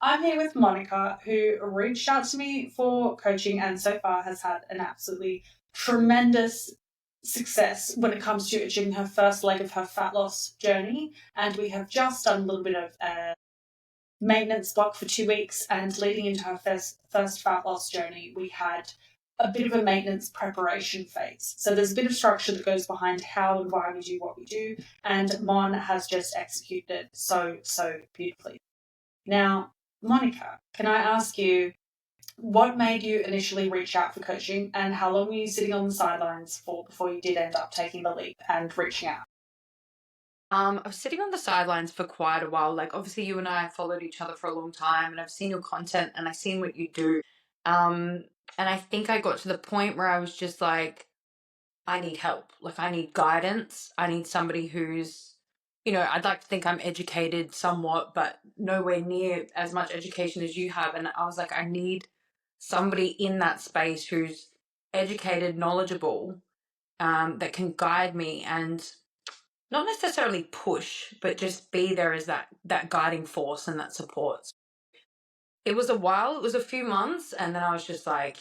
I'm here with Monica, who reached out to me for coaching and so far has had an absolutely tremendous success when it comes to achieving her first leg of her fat loss journey. And we have just done a little bit of a maintenance block for 2 weeks, and leading into her first fat loss journey, we had a bit of a maintenance preparation phase. So there's a bit of structure that goes behind how and why we do what we do, and Mon has just executed it so beautifully. Now, Monica, can I ask you what made you initially reach out for coaching, and how long were you sitting on the sidelines for before you did end up taking the leap and reaching out? I was sitting on the sidelines for quite a while. Like, obviously, you and I followed each other for a long time, and I've seen your content and I've seen what you do. Um, and I think I got to the point where I was just like, I need help. Like, I need guidance. I need somebody who's, I'd like to think I'm educated somewhat, but nowhere near as much education as you have. And I was like, I need somebody in that space who's educated, knowledgeable, that can guide me and not necessarily push, but just be there as that guiding force and that support. It was a while, it was a few months, and then I was just like,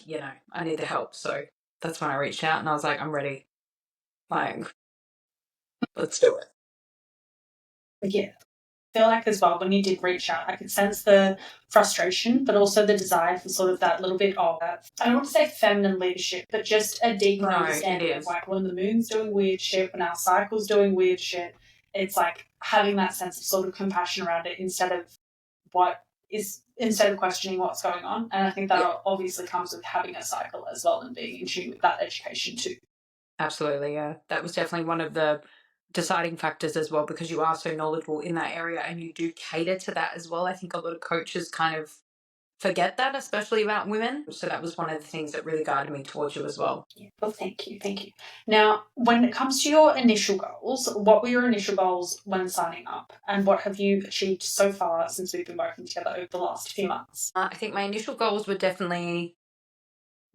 I need the help. So that's when I reached out and I was like, I'm ready. Like, let's do it. Yeah. I feel like as well when you did reach out, I could sense the frustration, but also the desire for sort of that little bit of, I don't want to say feminine leadership, but just a deeper No, it understanding of is. like when the moon's doing weird shit, when our cycle's doing weird shit, it's like having that sense of sort of compassion around it instead of questioning what's going on. And I think that Yeah, obviously comes with having a cycle as well and being in tune with that education too. absolutely. Yeah. That was definitely one of the deciding factors as well, because you are so knowledgeable in that area and you do cater to that as well. I think a lot of coaches kind of forget that, especially about women. So that was one of the things that really guided me towards you as well. Yeah, well, thank you, thank you. Now, when it comes to your initial goals, what were your initial goals when signing up, and what have you achieved so far since we've been working together over the last few months? I think my initial goals were definitely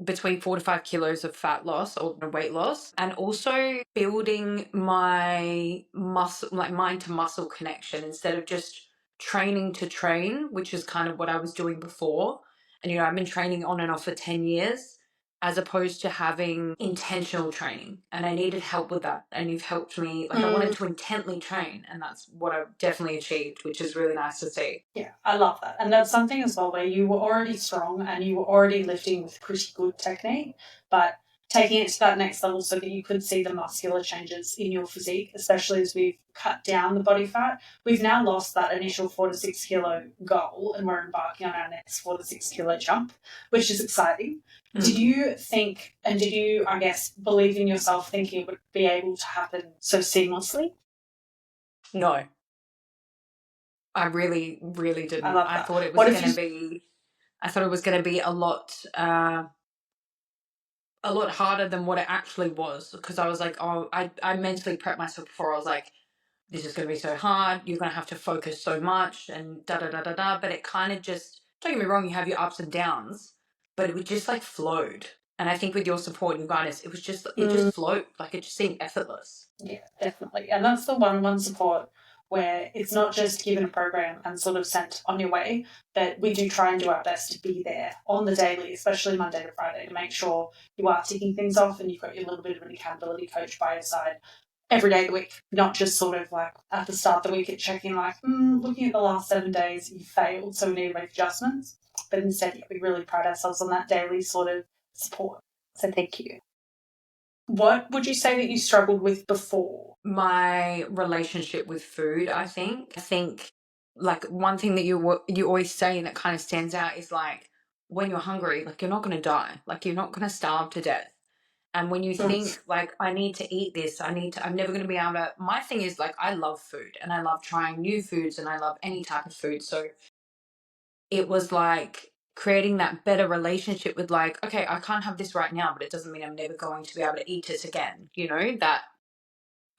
between 4 to 5 kilos of fat loss or weight loss, and also building my muscle, like mind to muscle connection, instead of just training to train, which is kind of what I was doing before. And I've been training on and off for 10 years, as opposed to having intentional training, and I needed help with that, and you've helped me. Like, I wanted to intently train, and that's what I've definitely achieved, which is really nice to see. Yeah, I love that. And that's something as well where you were already strong and you were already lifting with pretty good technique, but taking it to that next level so that you could see the muscular changes in your physique, especially as we've cut down the body fat. We've now lost that initial 4 to 6 kilo goal and we're embarking on our next 4 to 6 kilo jump, which is exciting. Did you think, and did you, I guess, believe in yourself thinking it would be able to happen so seamlessly? No, I really, really I didn't. love I that. thought it was What if going you to be I thought it was going to be a lot harder than what it actually was, because I was like, oh, I mentally prepped myself before. I was like, this is going to be so hard. You're going to have to focus so much and da da da da da. But it kind of just, don't get me wrong, you have your ups and downs, but it would just like flowed. And I think with your support and your guidance, it just flowed. Like, it just seemed effortless. Yeah, definitely. And that's the one support where it's not just given a program and sort of sent on your way, but we do try and do our best to be there on the daily, especially Monday to Friday, to make sure you are ticking things off and you've got your little bit of an accountability coach by your side every day of the week, not just sort of like at the start of the week at checking like, looking at the last 7 days, you failed, so we need to make adjustments. But instead, yeah, we really pride ourselves on that daily sort of support. So thank you. What would you say that you struggled with before? My relationship with food, I think. I think, like, one thing that you always say and that kind of stands out is like, when you're hungry, like, you're not going to die. Like, you're not going to starve to death. And when you think like, I need to eat this, I'm never going to be able to. My thing is like, I love food and I love trying new foods and I love any type of food. So it was like creating that better relationship with like, okay, I can't have this right now, but it doesn't mean I'm never going to be able to eat it again. That,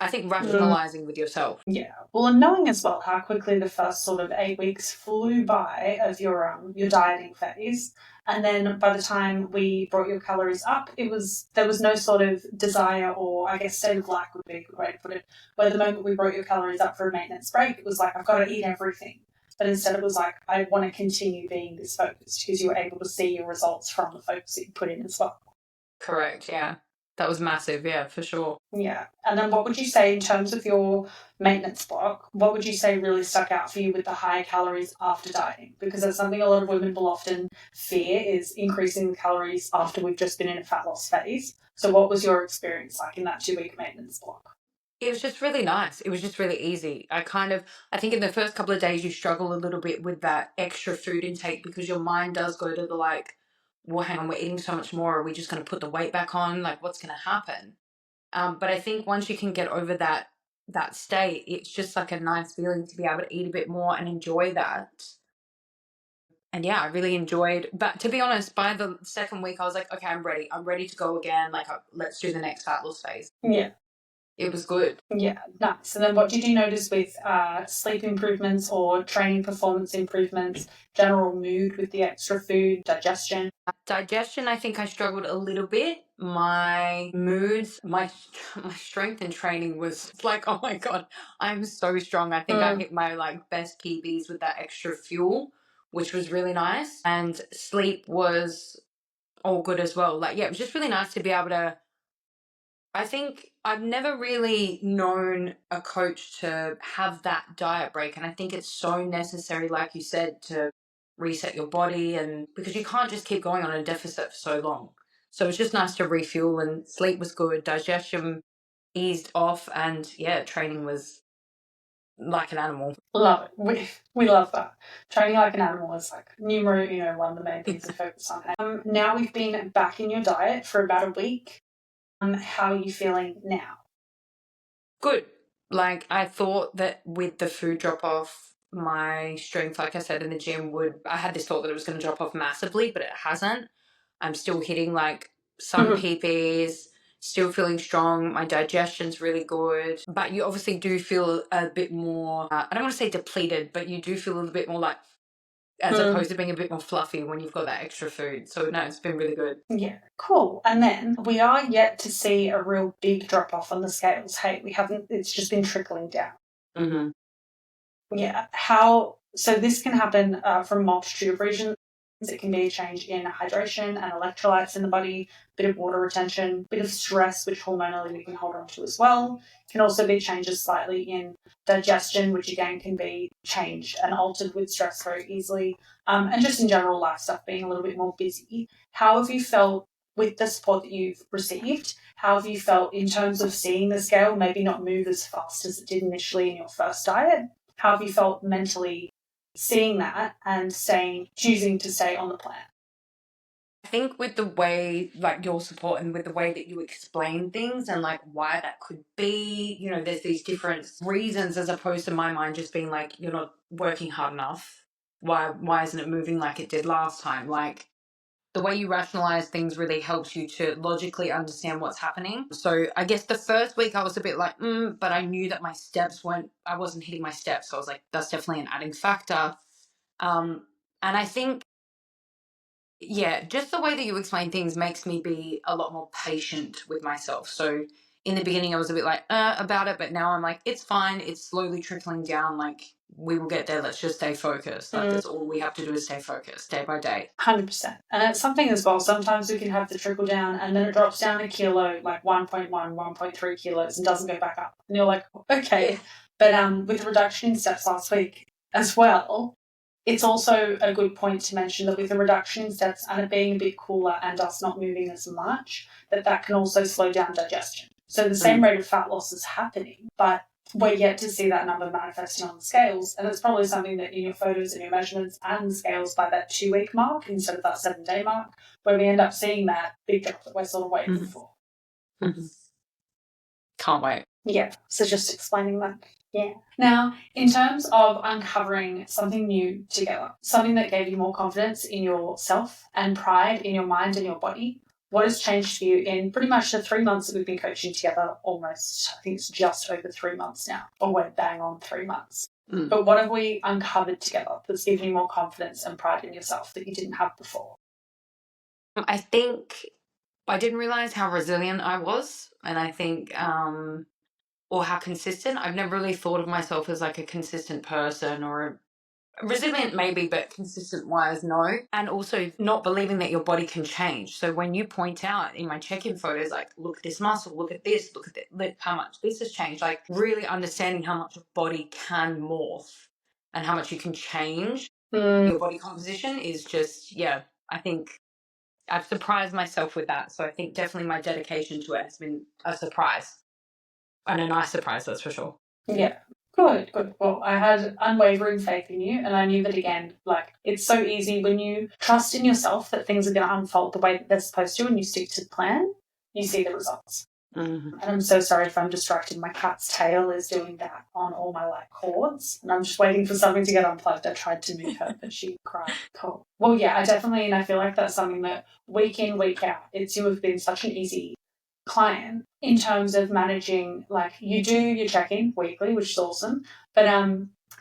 I think, rationalizing with yourself. Yeah. Well, and knowing as well how quickly the first sort of 8 weeks flew by of your dieting phase, and then by the time we brought your calories up, there was no sort of desire, or I guess state of lack would be a good way to put it. Where the moment we brought your calories up for a maintenance break, it was like I've got to eat everything. but instead it was like, I want to continue being this focused, because you were able to see your results from the focus that you put in as well. Correct, yeah. That was massive, yeah, for sure. Yeah. And then what would you say in terms of your maintenance block? What would you say really stuck out for you with the high calories after dieting? Because that's something a lot of women will often fear, is increasing the calories after we've just been in a fat loss phase. So what was your experience like in that 2-week maintenance block? It was just really nice. It was just really easy. I think in the first couple of days you struggle a little bit with that extra food intake because your mind does go to the like, well, hang on, we're eating so much more. Are we just going to put the weight back on? Like, what's going to happen? But I think once you can get over that state, it's just like a nice feeling to be able to eat a bit more and enjoy that. And yeah, I really enjoyed. But to be honest, by the second week, I was like, okay, I'm ready. I'm ready to go again. Like, let's do the next fat loss phase. Yeah. It was good. Yeah, nice. And then what did you notice with sleep improvements or training performance improvements, general mood with the extra food, digestion? Digestion, I think I struggled a little bit. My moods, my strength in training was like, oh my God, I'm so strong. I think I hit my like best PBs with that extra fuel, which was really nice. And sleep was all good as well. Like, yeah, it was just really nice to be able to. I think I've never really known a coach to have that diet break. And I think it's so necessary, like you said, to reset your body, and because you can't just keep going on a deficit for so long. So it's just nice to refuel, and sleep was good, digestion eased off, and yeah, training was like an animal. Love it. We love that. Training like an animal is like numero one of the main things to focus on. Now we've been back in your diet for about a week. How are you feeling now? Good. Like, I thought that with the food drop off, my strength, like I said, in the gym I had this thought that it was going to drop off massively, but it hasn't. I'm still hitting like some PBs, still feeling strong. My digestion's really good. But you obviously do feel a bit more, I don't want to say depleted, but you do feel a little bit more like, as opposed to being a bit more fluffy when you've got that extra food. So no, it's been really good. Yeah, cool. And then we are yet to see a real big drop off on the scales. Hey, we haven't, it's just been trickling down. Mm-hmm. Yeah. So this can happen from a multitude of reasons. It can be a change in hydration and electrolytes in the body, bit of water retention, bit of stress, which hormonally we can hold on to as well. It can also be changes slightly in digestion, which again can be changed and altered with stress very easily. And just in general life stuff, being a little bit more busy. How have you felt with the support that you've received? How have you felt in terms of seeing the scale maybe not move as fast as it did initially in your first diet? How have you felt mentally seeing that and choosing to stay on the plan? I think with the way like your support and with the way that you explain things and like why that could be, there's these different reasons as opposed to my mind just being like, you're not working hard enough. Why isn't it moving like it did last time? Like, the way you rationalize things really helps you to logically understand what's happening. So I guess the first week I was a bit like, but I knew that I wasn't hitting my steps. So I was like, that's definitely an adding factor. And I think, yeah, just the way that you explain things makes me be a lot more patient with myself. So in the beginning, I was a bit like, about it, but now I'm like, it's fine. It's slowly trickling down. Like, we will get there. Let's just stay focused. Like, that's all we have to do is stay focused day by day. 100%. And it's something as well. Sometimes we can have the trickle down and then it drops down a kilo, like 1.1, 1.3 kilos, and doesn't go back up. And you're like, okay. Yeah. But with the reduction in steps last week as well, it's also a good point to mention that with the reduction in steps and it being a bit cooler and us not moving as much, that can also slow down digestion. So the same rate of fat loss is happening, but we're yet to see that number manifesting on the scales. And it's probably something that in your photos and your measurements and the scales by that 2-week mark instead of that 7-day mark, where we end up seeing that big drop that we're sort of waiting for. Mm-hmm. Can't wait. Yeah, so just explaining that. Yeah. Now, in terms of uncovering something new together, something that gave you more confidence in yourself and pride in your mind and your body, what has changed for you in pretty much the 3 months that we've been coaching together? Almost, I think it's just over 3 months now, or we're bang on 3 months. But what have we uncovered together that's given you more confidence and pride in yourself that you didn't have before? I think I didn't realize how resilient I was, and I think, or how consistent. I've never really thought of myself as like a consistent person or resilient maybe, but consistent wise, no. And also not believing that your body can change. So when you point out in my check-in photos, like, look at this muscle, look at this, look at this, look how much this has changed, like really understanding how much your body can morph and how much you can change your body composition is just, yeah, I think I've surprised myself with that. So I think definitely my dedication to it has been a surprise. And a nice surprise, that's for sure. Yeah. Good, good. Well, I had unwavering faith in you, and I knew that again, like, it's so easy when you trust in yourself that things are going to unfold the way that they're supposed to and you stick to the plan, you see the results. Mm-hmm. And I'm so sorry if I'm distracted. My cat's tail is doing that on all my like cords, and I'm just waiting for something to get unplugged. I tried to move her, but she cried. Cool. Well, yeah, and I feel like that's something that week in, week out, you have been such an easy client in terms of managing, like, you do your check-in weekly, which is awesome, but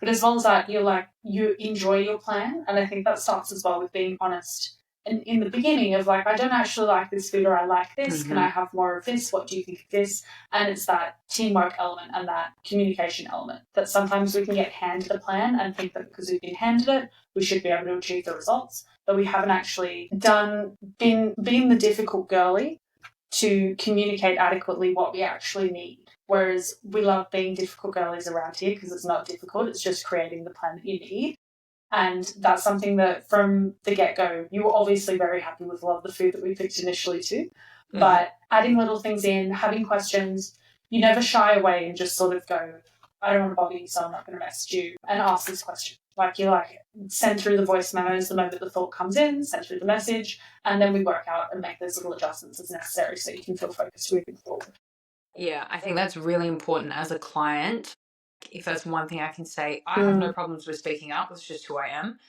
as well as that, you enjoy your plan, and I think that starts as well with being honest and in the beginning of like, I don't actually like this food, or I like this, can I have more of this, what do you think of this? And it's that teamwork element and that communication element that sometimes we can get handed a plan and think that because we've been handed it, we should be able to achieve the results, but we haven't actually been the difficult girly to communicate adequately what we actually need. Whereas we love being difficult girlies around here because it's not difficult, it's just creating the plan that you need. And that's something that from the get-go, you were obviously very happy with a lot of the food that we picked initially too. But adding little things in, having questions, you never shy away and just sort of go, I don't want to bother you, so I'm not going to message you, and ask this question. Like, you send through the voice memos the moment the thought comes in, send through the message, and then we work out and make those little adjustments as necessary so you can feel focused moving forward. Yeah, I think that's really important as a client. If that's one thing I can say, I have no problems with speaking up. It's just who I am.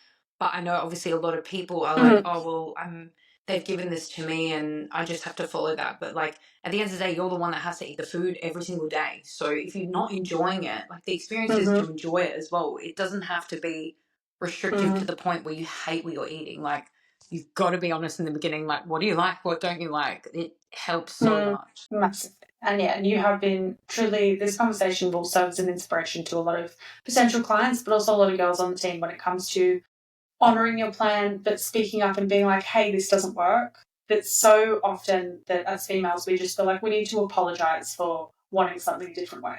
But I know obviously a lot of people are like, oh, well, they've given this to me and I just have to follow that. But like at the end of the day, you're the one that has to eat the food every single day. So if you're not enjoying it, like the experience is to enjoy it as well. It doesn't have to be restrictive to the point where you hate what you're eating. Like you've got to be honest in the beginning. Like, what do you like? What don't you like? It helps so much. Massive. And yeah, you have been truly, this conversation will serve as an inspiration to a lot of potential clients, but also a lot of girls on the team when it comes to honouring your plan, but speaking up and being like, hey, this doesn't work. That's so often that as females, we just feel like we need to apologise for wanting something a different way.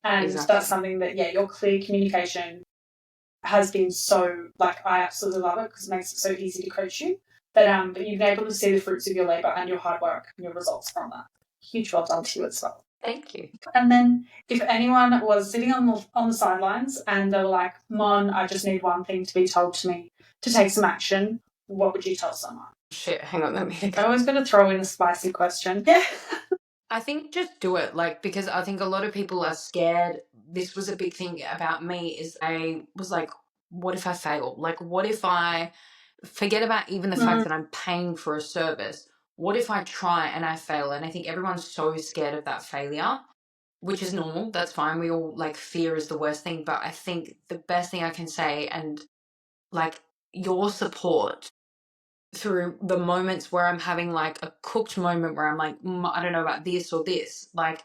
And that's something that, yeah, your clear communication has been so, like, I absolutely love it because it makes it so easy to coach you. But you've been able to see the fruits of your labour and your hard work and your results from that. Huge well done to you as well. Thank you. And then if anyone was sitting on the sidelines and they were like, Mon, I just need one thing to be told to me to take some action, what would you tell someone? Shit, hang on, let me think. I always got to throw in a spicy question. Yeah. I think just do it, like, because I think a lot of people are scared. This was a big thing about me is I was like, what if I fail? Like, what if I forget about even the fact that I'm paying for a service? What if I try and I fail? And I think everyone's so scared of that failure, which is normal. That's fine. We all, like, fear is the worst thing. But I think the best thing I can say, and like your support through the moments where I'm having like a cooked moment where I'm like, I don't know about this or this, like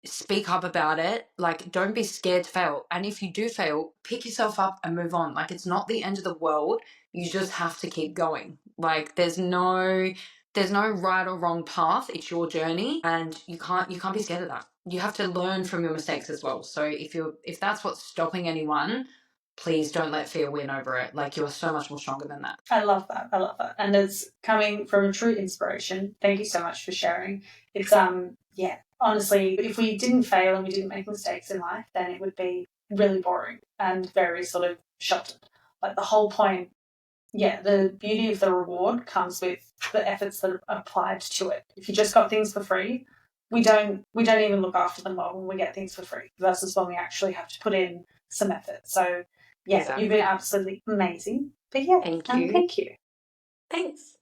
speak up about it. Like, don't be scared to fail. And if you do fail, pick yourself up and move on. Like, it's not the end of the world. You just have to keep going. Like, there's no right or wrong path. It's your journey, and you can't be scared of that. You have to learn from your mistakes as well. So if that's what's stopping anyone, please don't let fear win over it. Like, you're so much more stronger than that. I love that. And it's coming from a true inspiration. Thank you so much for sharing. It's, yeah, honestly, if we didn't fail and we didn't make mistakes in life, then it would be really boring and very sort of sheltered. Like the whole point, yeah, the beauty of the reward comes with the efforts that are applied to it. If you just got things for free, we don't even look after them well when we get things for free versus when we actually have to put in some effort. So, yeah, exactly. You've been absolutely amazing. But yeah, thank you. Thank you. Thanks.